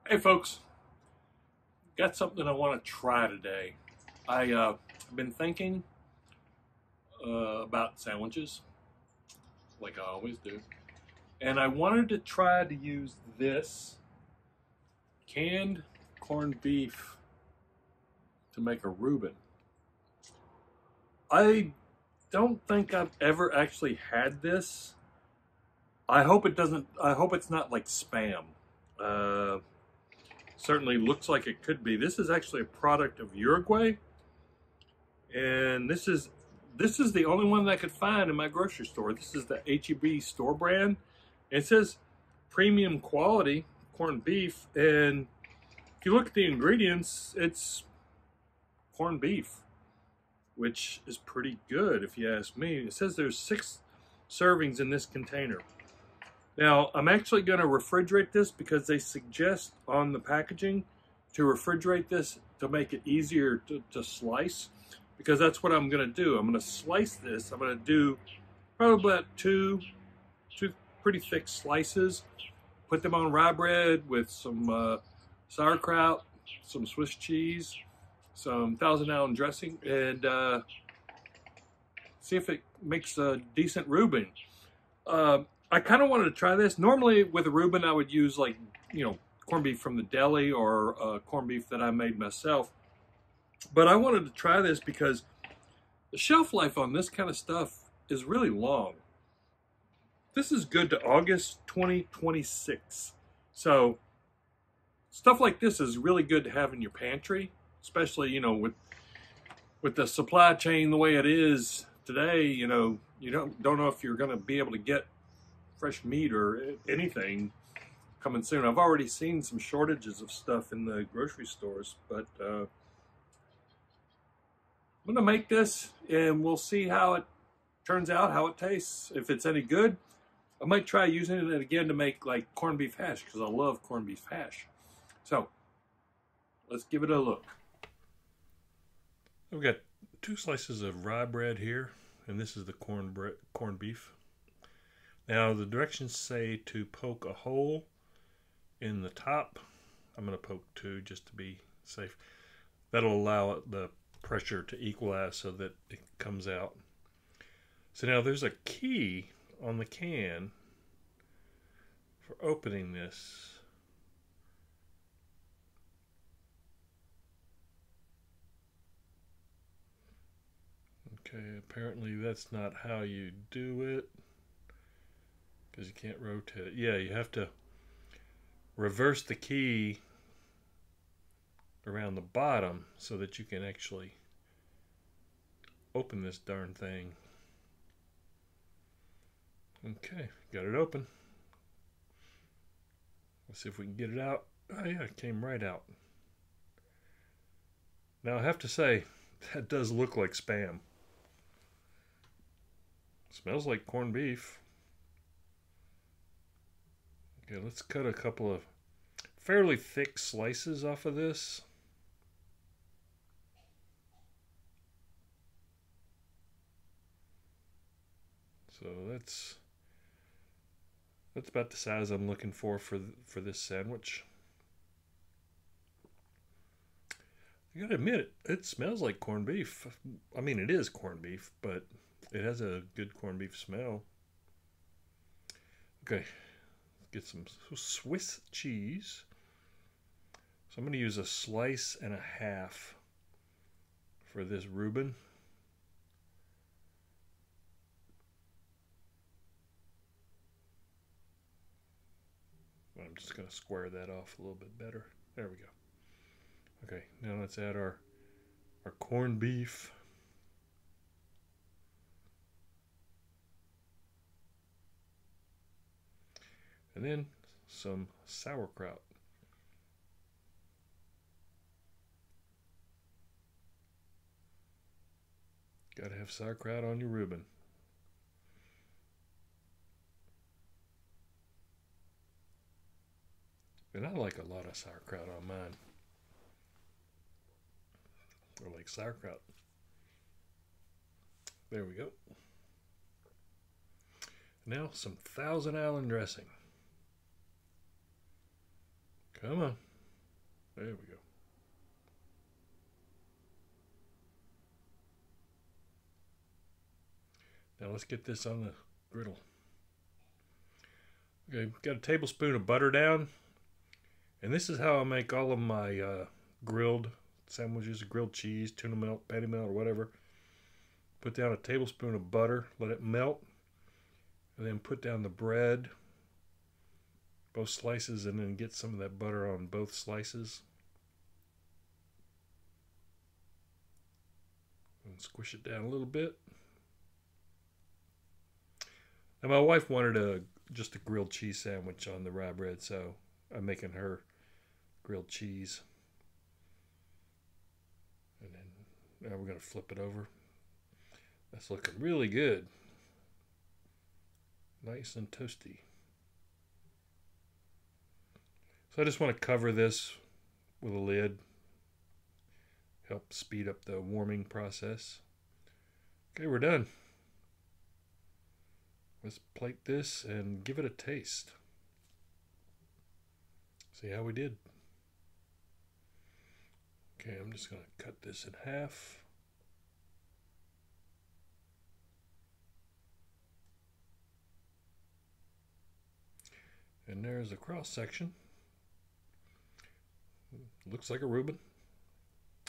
Hey folks, got something I want to try today. I've been thinking about sandwiches, like I always do, and I wanted to try to use this canned corned beef to make a Reuben. I don't think I've ever actually had this. I hope it doesn't. I hope it's not like spam. Uh, Certainly looks like it could be. This is actually a product of Uruguay, and this is the only one that I could find in my grocery store. This is the HEB store brand. It says premium quality corned beef, and if you look at the ingredients, it's corned beef, which is pretty good if you ask me. It says there's 6 servings in this container. Now, I'm actually going to refrigerate this because they suggest on the packaging to refrigerate this to make it easier to slice, because that's what I'm going to do. I'm going to slice this. I'm going to do probably about two pretty thick slices, put them on rye bread with some sauerkraut, some Swiss cheese, some Thousand Island dressing, and see if it makes a decent Reuben. I kind of wanted to try this. Normally with a Reuben, I would use like, corned beef from the deli or corned beef that I made myself. But I wanted to try this because the shelf life on this kind of stuff is really long. This is good to August 2026. So stuff like this is really good to have in your pantry, especially, with the supply chain the way it is today. You don't know if you're going to be able to get fresh meat or anything coming soon. I've already seen some shortages of stuff in the grocery stores, but I'm going to make this and we'll see how it turns out, how it tastes. If it's any good, I might try using it again to make like corned beef hash, because I love corned beef hash. So let's give it a look. I've got 2 slices of rye bread here, and this is the corned beef. Now the directions say to poke a hole in the top. I'm going to poke 2 just to be safe. That'll allow the pressure to equalize so that it comes out. So now there's a key on the can for opening this. Okay, apparently that's not how you do it, because you can't rotate it. Yeah, you have to reverse the key around the bottom so that you can actually open this darn thing. Okay, got it open. Let's see if we can get it out. Oh yeah, it came right out. Now I have to say, that does look like spam. Smells like corned beef. Okay, let's cut a couple of fairly thick slices off of this. So that's about the size I'm looking for this sandwich. I gotta admit, it smells like corned beef. I mean, it is corned beef, but it has a good corned beef smell. Okay, get some Swiss cheese. So I'm going to use a slice and a half for this Reuben. I'm just going to square that off a little bit better. There we go. Okay, now let's add our corned beef. And then some sauerkraut. Gotta have sauerkraut on your Reuben. And I like a lot of sauerkraut on mine. I like sauerkraut. There we go. Now some Thousand Island dressing. Come on. There we go. Now let's get this on the griddle. Okay, got a tablespoon of butter down. And this is how I make all of my grilled sandwiches, grilled cheese, tuna melt, patty melt, or whatever. Put down a tablespoon of butter, let it melt, and then put down the bread, both slices, and then get some of that butter on both slices. And squish it down a little bit. And my wife wanted just a grilled cheese sandwich on the rye bread, so I'm making her grilled cheese. And then now we're going to flip it over. That's looking really good. Nice and toasty. So I just want to cover this with a lid. Help speed up the warming process. Okay, we're done. Let's plate this and give it a taste. See how we did. Okay, I'm just going to cut this in half. And there's a cross section. Looks like a Reuben.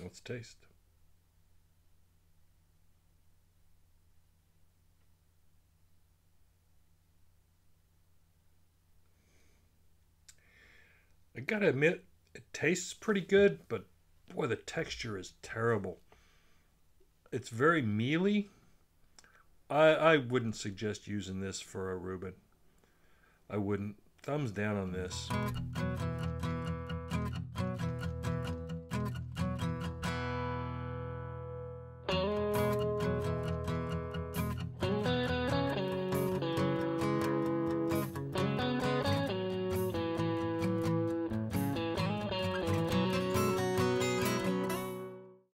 Let's taste. I gotta admit, it tastes pretty good, but boy, the texture is terrible. It's very mealy. I wouldn't suggest using this for a Reuben. I wouldn't. Thumbs down on this.